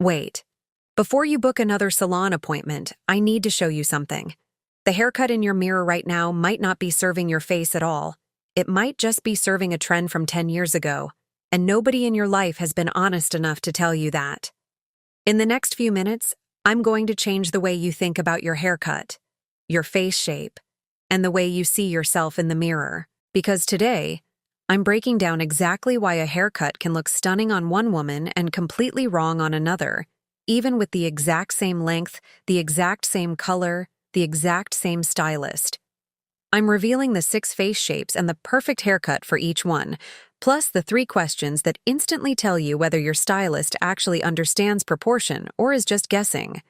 Wait. Before you book another salon appointment, I need to show you something. The haircut in your mirror right now might not be serving your face at all. It might just be serving a trend from 10 years ago, and nobody in your life has been honest enough to tell you that. In the next few minutes, I'm going to change the way you think about your haircut, your face shape, and the way you see yourself in the mirror. Because today, I'm breaking down exactly why a haircut can look stunning on one woman and completely wrong on another, even with the exact same length, the exact same color, the exact same stylist. I'm revealing the 6 face shapes and the perfect haircut for each one, plus the 3 questions that instantly tell you whether your stylist actually understands proportion or is just guessing.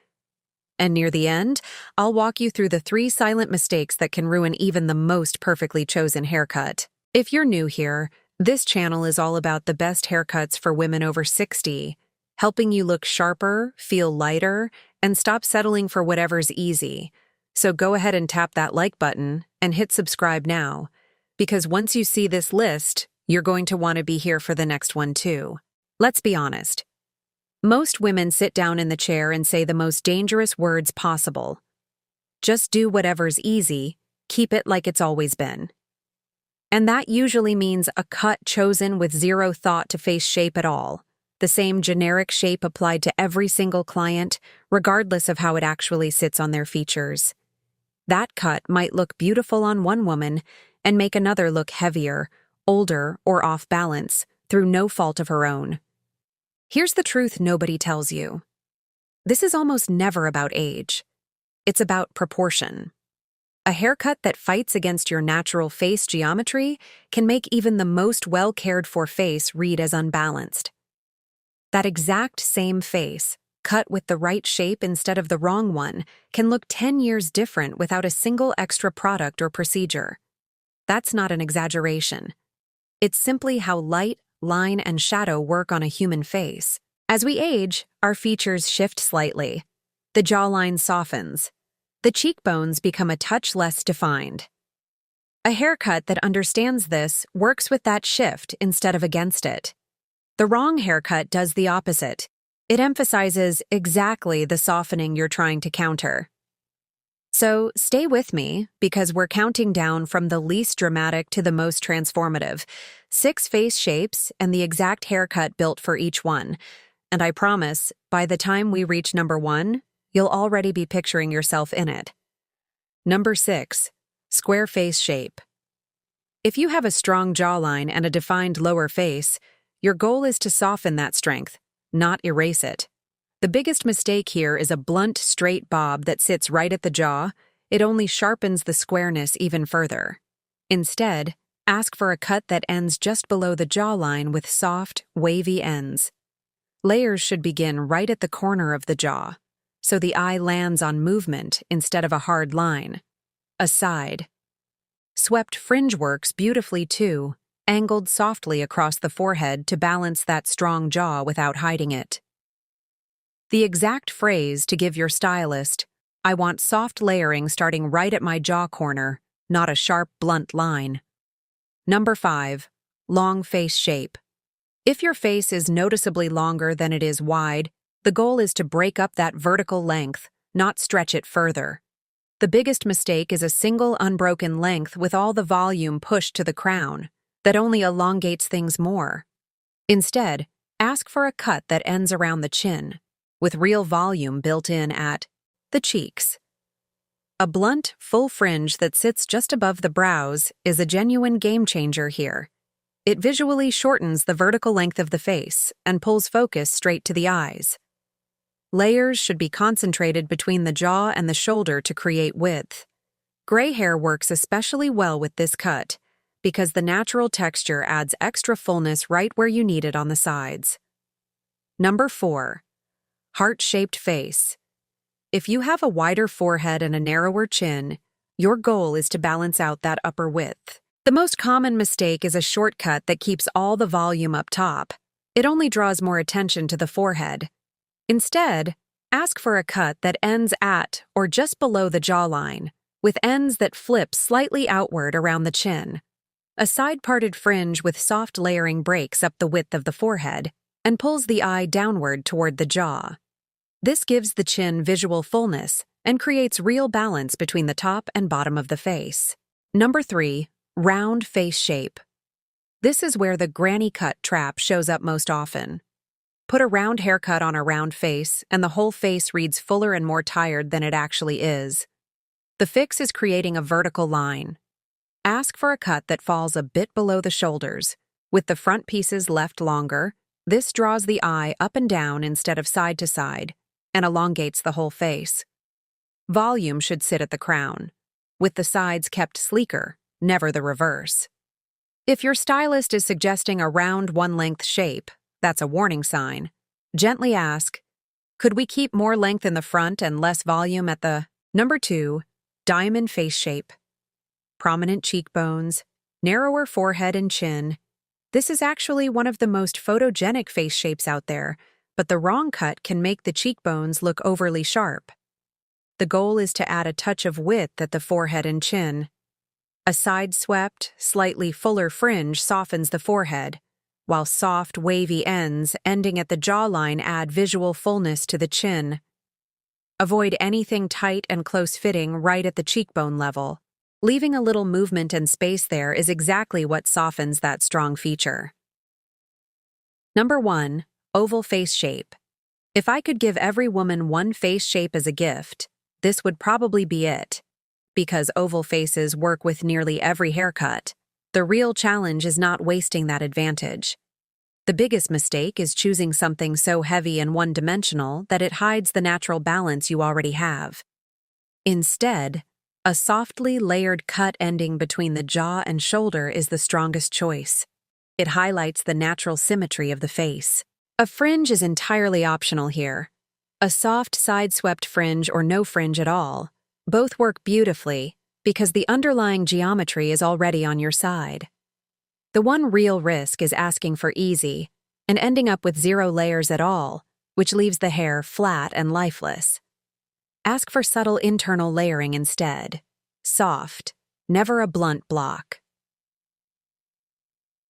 And near the end, I'll walk you through the 3 silent mistakes that can ruin even the most perfectly chosen haircut. If you're new here, this channel is all about the best haircuts for women over 60, helping you look sharper, feel lighter, and stop settling for whatever's easy. So go ahead and tap that like button and hit subscribe now, because once you see this list, you're going to want to be here for the next one too. Let's be honest. Most women sit down in the chair and say the most dangerous words possible. Just do whatever's easy, keep it like it's always been. And that usually means a cut chosen with zero thought to face shape at all, the same generic shape applied to every single client, regardless of how it actually sits on their features. That cut might look beautiful on one woman and make another look heavier, older, or off balance through no fault of her own. Here's the truth nobody tells you. This is almost never about age. It's about proportion. A haircut that fights against your natural face geometry can make even the most well-cared-for face read as unbalanced. That exact same face, cut with the right shape instead of the wrong one, can look 10 years different without a single extra product or procedure. That's not an exaggeration. It's simply how light, line, and shadow work on a human face. As we age, our features shift slightly. The jawline softens. The cheekbones become a touch less defined. A haircut that understands this works with that shift instead of against it. The wrong haircut does the opposite. It emphasizes exactly the softening you're trying to counter. So stay with me, because we're counting down from the least dramatic to the most transformative. 6 face shapes and the exact haircut built for each one. And I promise, by the time we reach number 1, you'll already be picturing yourself in it. Number 6. Square face shape. If you have a strong jawline and a defined lower face, your goal is to soften that strength, not erase it. The biggest mistake here is a blunt, straight bob that sits right at the jaw. It only sharpens the squareness even further. Instead, ask for a cut that ends just below the jawline with soft, wavy ends. Layers should begin right at the corner of the jaw, so the eye lands on movement instead of a hard line. A side. Swept fringe works beautifully too, angled softly across the forehead to balance that strong jaw without hiding it. The exact phrase to give your stylist: I want soft layering starting right at my jaw corner, not a sharp, blunt line. Number 5. Long face shape. If your face is noticeably longer than it is wide, the goal is to break up that vertical length, not stretch it further. The biggest mistake is a single unbroken length with all the volume pushed to the crown, that only elongates things more. Instead, ask for a cut that ends around the chin, with real volume built in at the cheeks. A blunt, full fringe that sits just above the brows is a genuine game changer here. It visually shortens the vertical length of the face and pulls focus straight to the eyes. Layers should be concentrated between the jaw and the shoulder to create width. Gray hair works especially well with this cut, because the natural texture adds extra fullness right where you need it on the sides. Number 4. Heart-shaped face. If you have a wider forehead and a narrower chin, your goal is to balance out that upper width. The most common mistake is a shortcut that keeps all the volume up top. It only draws more attention to the forehead. Instead, ask for a cut that ends at or just below the jawline, with ends that flip slightly outward around the chin. A side-parted fringe with soft layering breaks up the width of the forehead, and pulls the eye downward toward the jaw. This gives the chin visual fullness and creates real balance between the top and bottom of the face. Number 3, round face shape. This is where the granny cut trap shows up most often. Put a round haircut on a round face, and the whole face reads fuller and more tired than it actually is. The fix is creating a vertical line. Ask for a cut that falls a bit below the shoulders, with the front pieces left longer. This draws the eye up and down instead of side to side, and elongates the whole face. Volume should sit at the crown, with the sides kept sleeker, never the reverse. If your stylist is suggesting a round one-length shape, that's a warning sign. Gently ask, could we keep more length in the front and less volume at the... Number 2, diamond face shape. Prominent cheekbones, narrower forehead and chin. This is actually one of the most photogenic face shapes out there, but the wrong cut can make the cheekbones look overly sharp. The goal is to add a touch of width at the forehead and chin. A side-swept, slightly fuller fringe softens the forehead, while soft, wavy ends ending at the jawline add visual fullness to the chin. Avoid anything tight and close-fitting right at the cheekbone level. Leaving a little movement and space there is exactly what softens that strong feature. Number 1, oval face shape. If I could give every woman one face shape as a gift, this would probably be it. Because oval faces work with nearly every haircut, the real challenge is not wasting that advantage. The biggest mistake is choosing something so heavy and one-dimensional that it hides the natural balance you already have. Instead, a softly layered cut ending between the jaw and shoulder is the strongest choice. It highlights the natural symmetry of the face. A fringe is entirely optional here. A soft side-swept fringe or no fringe at all. Both work beautifully because the underlying geometry is already on your side. The one real risk is asking for easy and ending up with 0 layers at all, which leaves the hair flat and lifeless. Ask for subtle internal layering instead. Soft, never a blunt block.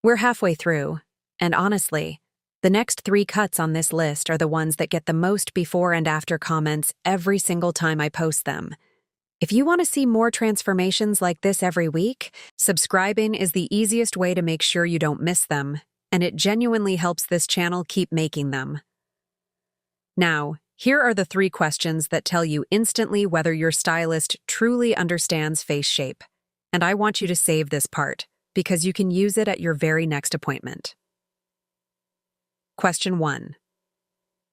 We're halfway through, and honestly, the next 3 cuts on this list are the ones that get the most before and after comments every single time I post them. If you want to see more transformations like this every week, subscribing is the easiest way to make sure you don't miss them, and it genuinely helps this channel keep making them. Now, here are the 3 questions that tell you instantly whether your stylist truly understands face shape. And I want you to save this part, because you can use it at your very next appointment. Question 1.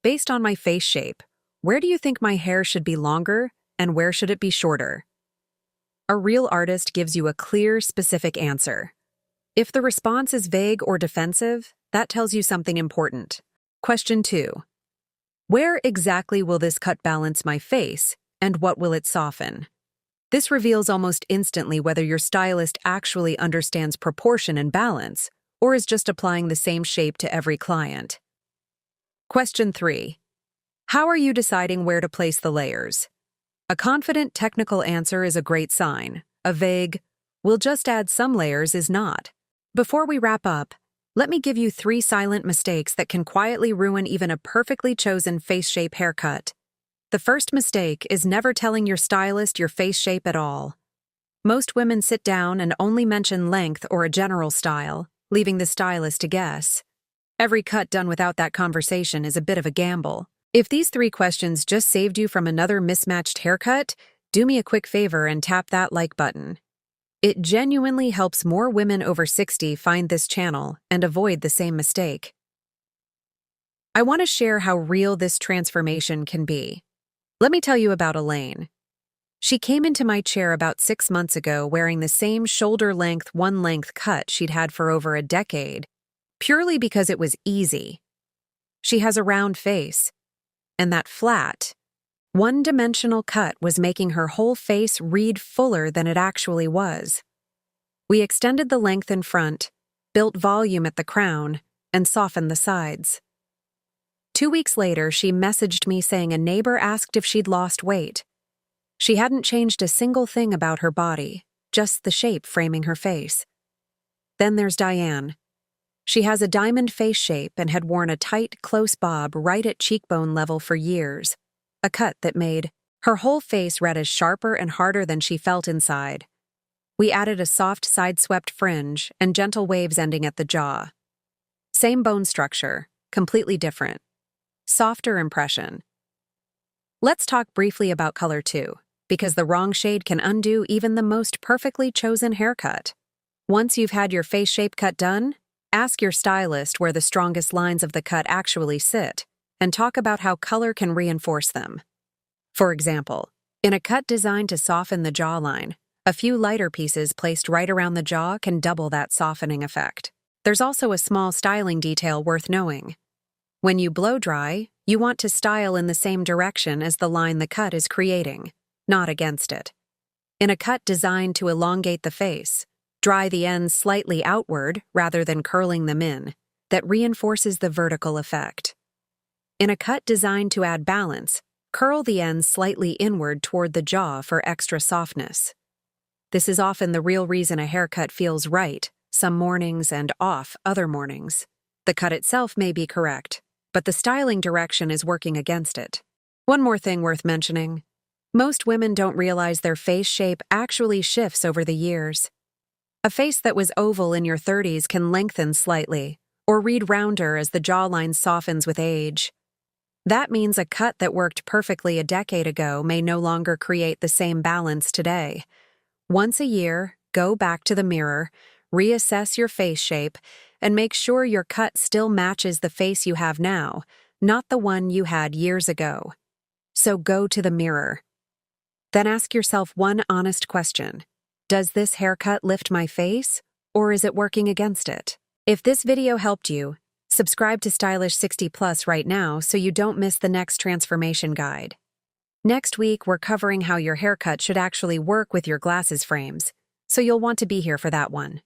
Based on my face shape, where do you think my hair should be longer and where should it be shorter? A real artist gives you a clear, specific answer. If the response is vague or defensive, that tells you something important. Question 2. Where exactly will this cut balance my face, and what will it soften? This reveals almost instantly whether your stylist actually understands proportion and balance, or is just applying the same shape to every client. Question 3. How are you deciding where to place the layers? A confident technical answer is a great sign. A vague, "we'll just add some layers" is not. Before we wrap up, let me give you 3 silent mistakes that can quietly ruin even a perfectly chosen face shape haircut. The first mistake is never telling your stylist your face shape at all. Most women sit down and only mention length or a general style, leaving the stylist to guess. Every cut done without that conversation is a bit of a gamble. If these 3 questions just saved you from another mismatched haircut, do me a quick favor and tap that like button. It genuinely helps more women over 60 find this channel and avoid the same mistake. I want to share how real this transformation can be. Let me tell you about Elaine. She came into my chair about 6 months ago wearing the same shoulder-length, one-length cut she'd had for over a decade, purely because it was easy. She has a round face, and that flat, one-dimensional cut was making her whole face read fuller than it actually was. We extended the length in front, built volume at the crown, and softened the sides. 2 weeks later, she messaged me saying a neighbor asked if she'd lost weight. She hadn't changed a single thing about her body, just the shape framing her face. Then there's Diane. She has a diamond face shape and had worn a tight, close bob right at cheekbone level for years, a cut that made her whole face reddish sharper and harder than she felt inside. We added a soft side-swept fringe and gentle waves ending at the jaw. Same bone structure, completely different. Softer impression. Let's talk briefly about color too, because the wrong shade can undo even the most perfectly chosen haircut. Once you've had your face shape cut done, ask your stylist where the strongest lines of the cut actually sit, and talk about how color can reinforce them. For example, in a cut designed to soften the jawline, a few lighter pieces placed right around the jaw can double that softening effect. There's also a small styling detail worth knowing. When you blow dry, you want to style in the same direction as the line the cut is creating, not against it. In a cut designed to elongate the face, dry the ends slightly outward rather than curling them in. That reinforces the vertical effect. In a cut designed to add balance, curl the ends slightly inward toward the jaw for extra softness. This is often the real reason a haircut feels right some mornings and off other mornings. The cut itself may be correct, but the styling direction is working against it. One more thing worth mentioning. Most women don't realize their face shape actually shifts over the years. A face that was oval in your 30s can lengthen slightly, or read rounder as the jawline softens with age. That means a cut that worked perfectly a decade ago may no longer create the same balance today. Once a year, go back to the mirror, reassess your face shape, and make sure your cut still matches the face you have now, not the one you had years ago. So go to the mirror. Then ask yourself one honest question. Does this haircut lift my face, or is it working against it? If this video helped you, subscribe to Stylish 60 Plus right now so you don't miss the next transformation guide. Next week, we're covering how your haircut should actually work with your glasses frames, so you'll want to be here for that one.